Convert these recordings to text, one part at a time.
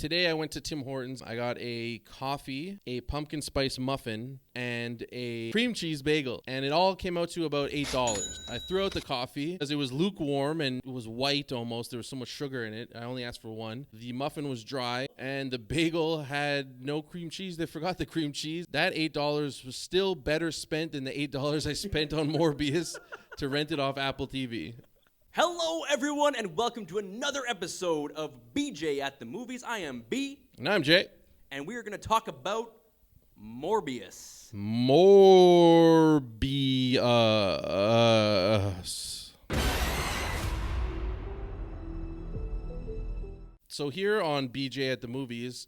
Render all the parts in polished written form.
today I went to Tim Hortons. I got a coffee, a pumpkin spice muffin, and a cream cheese bagel. And it all came out to about $8. I threw out the coffee because it was lukewarm and it was white almost. There was so much sugar in it. I only asked for one. The muffin was dry and the bagel had no cream cheese. They forgot the cream cheese. That $8 was still better spent than the $8 I spent on Morbius to rent it off Apple TV. Hello, everyone, and welcome to another episode of BJ at the Movies. I am B. And I'm Jay. And we are going to talk about Morbius. Morbius. So here on BJ at the Movies,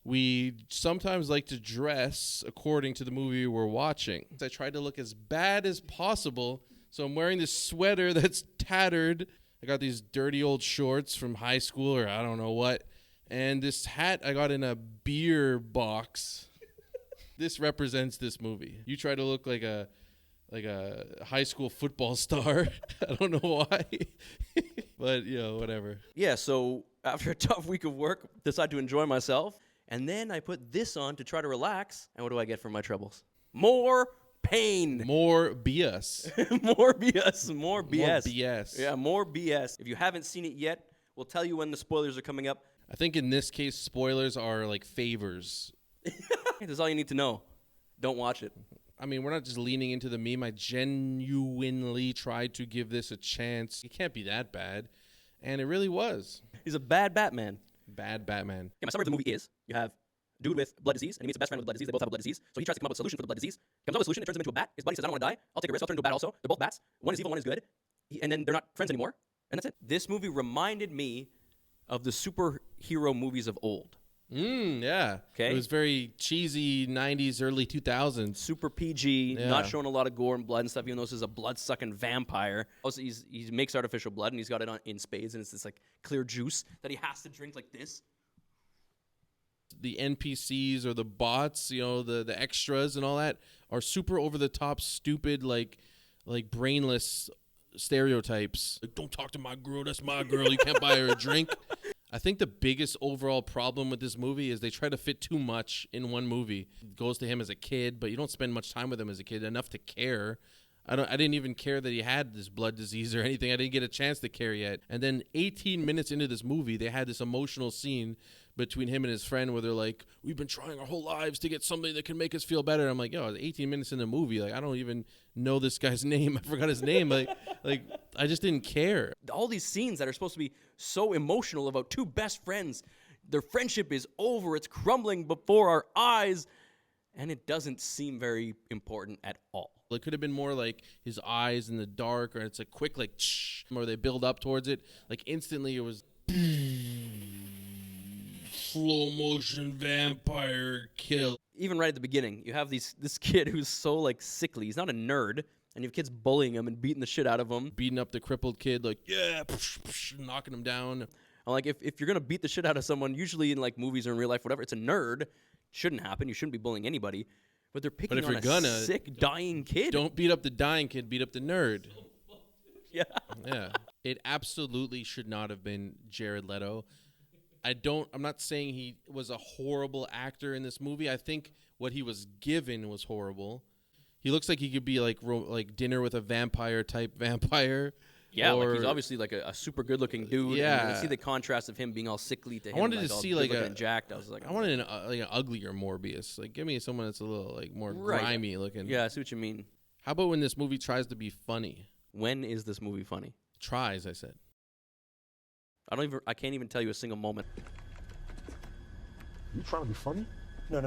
we sometimes like to dress according to the movie we're watching. I tried to look as bad as possible. So I'm wearing this sweater that's tattered. I got these dirty old shorts from high school or I don't know what. And this hat I got in a beer box. This represents this movie. You try to look like a high school football star. I don't know why. But, whatever. Yeah, so after a tough week of work, decided to enjoy myself. And then I put this on to try to relax. And what do I get for my troubles? More pain. More BS. More BS. More BS. More BS. Yeah, more BS. If you haven't seen it yet, we'll tell you when the spoilers are coming up. I think in this case, spoilers are like favors. That's all you need to know. Don't watch it. I mean, we're not just leaning into the meme. I genuinely tried to give this a chance. It can't be that bad. And it really was. He's a bad Batman. Bad Batman. Yeah, my summary of the movie is you have a dude with blood disease, and he meets a best friend with blood disease. They both have a blood disease. So he tries to come up with a solution for the blood disease. Comes up with a solution, it turns him into a bat. His buddy says, I don't want to die. I'll take a risk. I'll turn into a bat also. They're both bats. One is evil, one is good. And then they're not friends anymore. And that's it. This movie reminded me of the superhero movies of old. Yeah. Okay. It was very cheesy 90s, early 2000s. Super PG, Yeah. not showing a lot of gore and blood and stuff, even though this is a blood-sucking vampire. Also, he makes artificial blood, and he's got it in spades, and it's this like clear juice that he has to drink like this. The NPCs or the bots, the extras and all that are super over-the-top, stupid, like brainless stereotypes. Like, don't talk to my girl. That's my girl. You can't buy her a drink. I think the biggest overall problem with this movie is they try to fit too much in one movie. It goes to him as a kid, but you don't spend much time with him as a kid, enough to care. I didn't even care that he had this blood disease or anything. I didn't get a chance to care yet. And then 18 minutes into this movie, they had this emotional scene between him and his friend where they're like, we've been trying our whole lives to get something that can make us feel better. I'm like, it's 18 minutes in the movie. Like, I don't even know this guy's name. I forgot his name. Like I just didn't care. All these scenes that are supposed to be so emotional about two best friends, their friendship is over. It's crumbling before our eyes. And it doesn't seem very important at all. It could have been more like his eyes in the dark, or it's a quick or they build up towards it. Like instantly it was slow motion vampire kill. Even right at the beginning, you have this kid who's so like sickly. He's not a nerd, and you have kids bullying him and beating the shit out of him. Beating up the crippled kid, like, knocking him down. I'm like, if you're gonna beat the shit out of someone, usually in like movies or in real life, whatever, it's a nerd. Shouldn't happen. You shouldn't be bullying anybody. But they're picking on a sick, dying kid. Don't beat up the dying kid, beat up the nerd. Yeah. Yeah. It absolutely should not have been Jared Leto. I'm not saying he was a horrible actor in this movie. I think what he was given was horrible. He looks like he could be like Dinner with a Vampire type vampire. Yeah, like he's obviously like a super good-looking dude. Yeah, and you can see the contrast of him being all sickly to him. I wanted like, to all see like and jacked. I was like, I wanted an uglier Morbius. Like, give me someone that's a little like more grimy looking. Yeah, I see what you mean. How about when this movie tries to be funny? When is this movie funny? Tries, I said. I can't even tell you a single moment. You trying to be funny? No,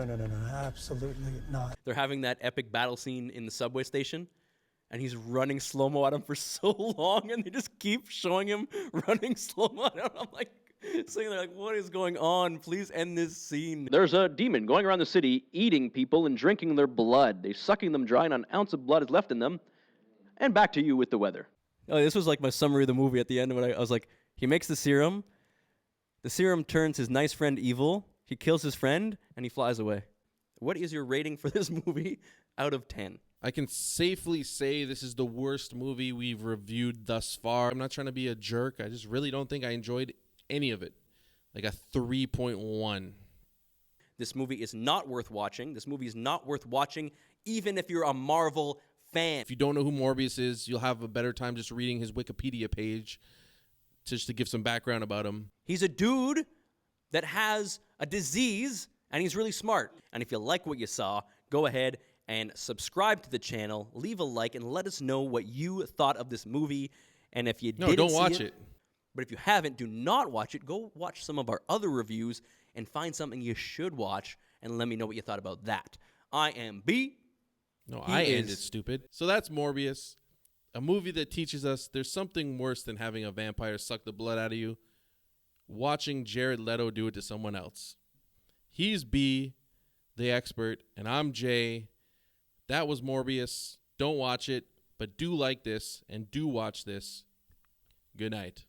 absolutely not. They're having that epic battle scene in the subway station. And he's running slow-mo at him for so long, and they just keep showing him running slow-mo at him. I'm like, sitting there like, what is going on? Please end this scene. There's a demon going around the city, eating people and drinking their blood. They're sucking them dry, and an ounce of blood is left in them. And back to you with the weather. Oh, this was like my summary of the movie at the end. When I was like, he makes the serum. The serum turns his nice friend evil. He kills his friend, and he flies away. What is your rating for this movie out of 10? I can safely say this is the worst movie we've reviewed thus far. I'm not trying to be a jerk. I just really don't think I enjoyed any of it. like a 3.1. This movie is not worth watching. This movie is not worth watching even if you're a Marvel fan. If you don't know who Morbius is, you'll have a better time just reading his Wikipedia page just to give some background about him. He's a dude that has a disease, and he's really smart. And if you like what you saw, go ahead and subscribe to the channel, leave a like, and let us know what you thought of this movie. And if you didn't don't see watch it. But if you haven't, do not watch it. Go watch some of our other reviews and find something you should watch, and let me know what you thought about that. I am B. No, I ended stupid. So that's Morbius, a movie that teaches us there's something worse than having a vampire suck the blood out of you. Watching Jared Leto do it to someone else. He's B, the expert, and I'm Jay. That was Morbius. Don't watch it, but do like this and do watch this. Good night.